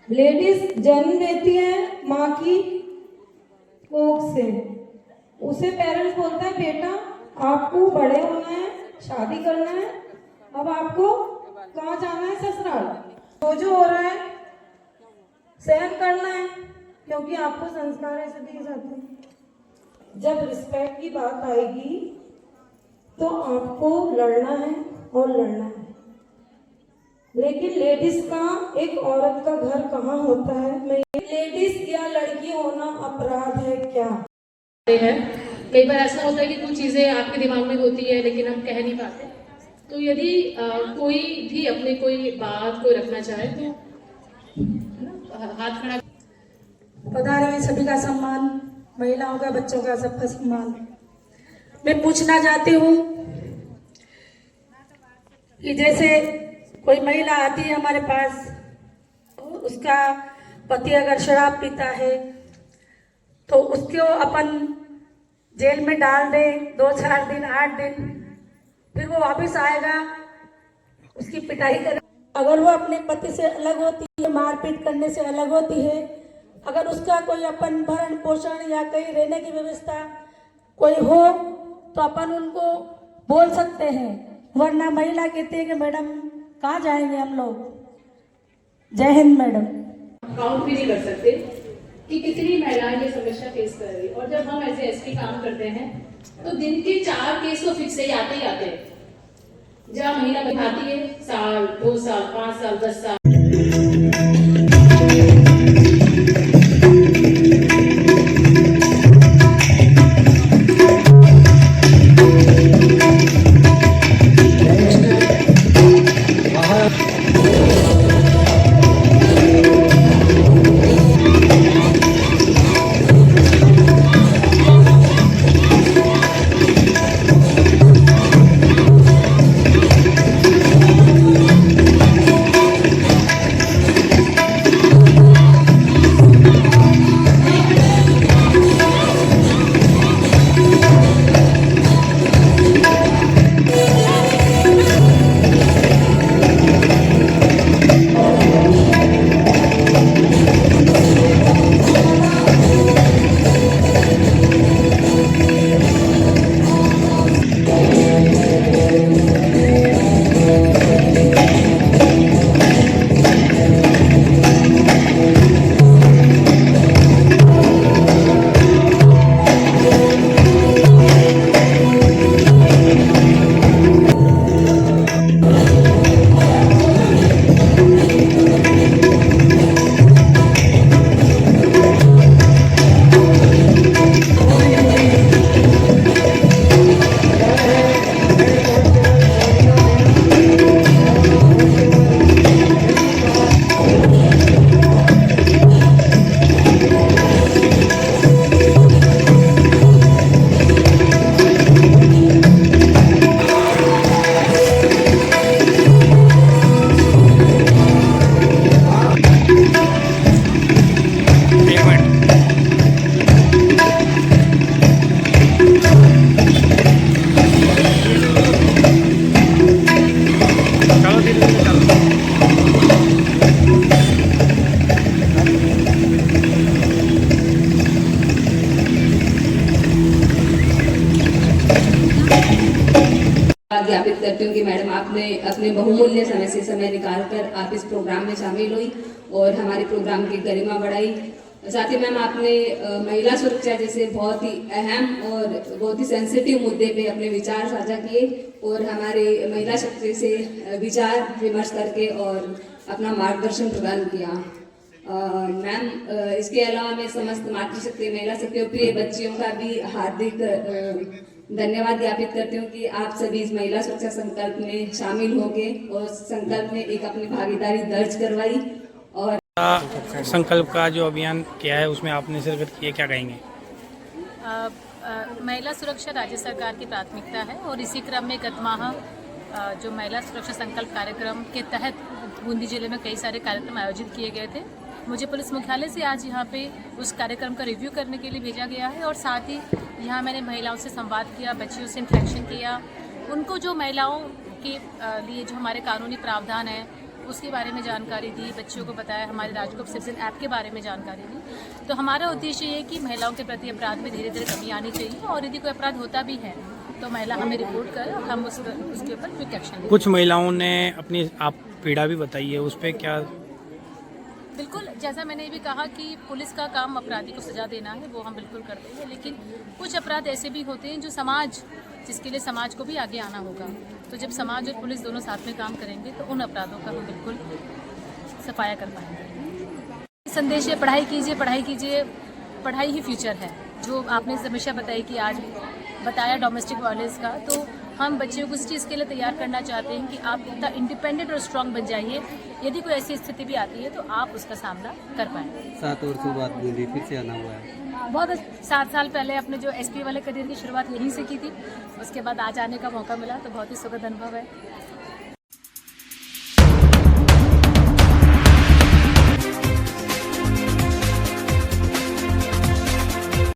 Ladies जन्म लेती है माँ की कोख से, उसे पेरेंट्स बोलता है बेटा आपको बड़े होना है, शादी करना है, अब आपको कहाँ जाना है, ससुराल। जो हो रहा है सहन करना है, क्योंकि आपको संस्कार ऐसे दिए जाते हैं। जब रिस्पेक्ट की बात आएगी तो आपको लड़ना है और लड़ना है। लेकिन लेडीज का, एक औरत का घर कहाँ होता है? लेडीज या लड़की होना अपराध है क्या है? कई बार ऐसा होता है कि कुछ चीजें आपके दिमाग में होती है लेकिन हम कह नहीं पाते। तो यदि कोई भी अपने कोई बात को रखना चाहे तो हाथ खड़ा। पधारे हुए सभी का सम्मान, महिलाओं का, बच्चों का, सबका सम्मान। मैं पूछना चाहती हूँ कि जैसे कोई महिला आती है हमारे पास, उसका पति अगर शराब पीता है तो उसको अपन जेल में डाल दे 2-4 दिन 8 दिन, फिर वो वापस आएगा, उसकी पिटाई करे। अगर वो अपने पति से अलग होती है, मारपीट करने से अलग होती है, अगर उसका कोई अपन भरण पोषण या कहीं रहने की व्यवस्था कोई हो तो अपन उनको बोल सकते हैं, वरना महिला कहती है कि मैडम कहाँ जाएंगे हम लोग। जय हिंद मैडम। काउंट भी नहीं कर सकते कि कितनी महिलाएं ये समस्या फेस कर रही। और जब हम ऐसे एसपी काम करते हैं तो दिन के 4 केस तो फिक्स ही आते हैं। जहाँ महिला बिठाती है 1 साल 2 साल 5 साल 10 साल। ज्ञापित करती हूँ कि मैडम आपने अपने बहुमूल्य समय निकालकर आप इस प्रोग्राम में शामिल हुई और हमारे प्रोग्राम की गरिमा बढ़ाई। साथ ही मैम आपने महिला सुरक्षा जैसे बहुत ही अहम और बहुत ही सेंसिटिव मुद्दे पे अपने विचार साझा किए और हमारे महिला शक्ति से विचार विमर्श करके और अपना मार्गदर्शन प्रदान किया। मैम इसके अलावा मैं समस्त मातृशक्ति, महिला शक्ति और प्रिय बच्चियों का भी हार्दिक धन्यवाद ज्ञापित करती हूँ कि आप सभी इस महिला सुरक्षा संकल्प में शामिल हो गए और संकल्प में एक अपनी भागीदारी दर्ज करवाई। और संकल्प का जो अभियान किया है उसमें आपने शिरकत की है, क्या कहेंगे? महिला सुरक्षा राज्य सरकार की प्राथमिकता है और इसी क्रम में गत माह जो महिला सुरक्षा संकल्प कार्यक्रम के तहत बूंदी जिले में कई सारे कार्यक्रम आयोजित किए गए थे। मुझे पुलिस मुख्यालय से आज यहाँ पे उस कार्यक्रम का रिव्यू करने के लिए भेजा गया है और साथ ही यहाँ मैंने महिलाओं से संवाद किया, बच्चियों से इंटरेक्शन किया, उनको जो महिलाओं के लिए जो हमारे कानूनी प्रावधान है उसके बारे में जानकारी दी, बच्चों को बताया, हमारे राजकोट सिटीजन ऐप के बारे में जानकारी दी। तो हमारा उद्देश्य ये है कि महिलाओं के प्रति अपराध में धीरे धीरे कमी आनी चाहिए, और यदि कोई अपराध होता भी है तो महिला हमें रिपोर्ट करे और हम उसके ऊपर क्विक एक्शन लें। कुछ महिलाओं ने अपनी आप पीड़ा भी बताई है, उस पर क्या? बिल्कुल, जैसा मैंने भी कहा कि पुलिस का काम अपराधी को सजा देना है, वो हम बिल्कुल करते हैं, लेकिन कुछ अपराध ऐसे भी होते हैं जो समाज, जिसके लिए समाज को भी आगे आना होगा। तो जब समाज और पुलिस दोनों साथ में काम करेंगे तो उन अपराधों का हम बिल्कुल सफाया कर पाएंगे। संदेश है, पढ़ाई कीजिए, पढ़ाई कीजिए, पढ़ाई ही फ्यूचर है। जो आपने हमेशा बताई कि आज बताया डोमेस्टिक वायलेंस का, तो हम बच्चों को इस चीज़ के लिए तैयार करना चाहते हैं कि आप इतना इंडिपेंडेंट और स्ट्रांग बन जाइए, यदि कोई ऐसी स्थिति भी आती है तो आप उसका सामना कर पाएँ। 7 वर्षों बाद बूंदी फिर से आना हुआ है। बहुत 7 साल पहले अपने जो एसपी वाले करियर की शुरुआत यहीं से की थी, उसके बाद आज आने का मौका मिला, तो बहुत ही सुखद अनुभव है।